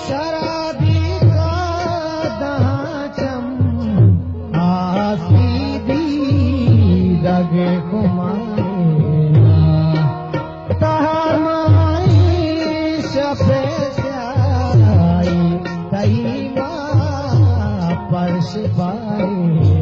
शराबी का दहाचम आसीदी दगे कुमारेना तहमाई शफे जाई तईमा परश पाए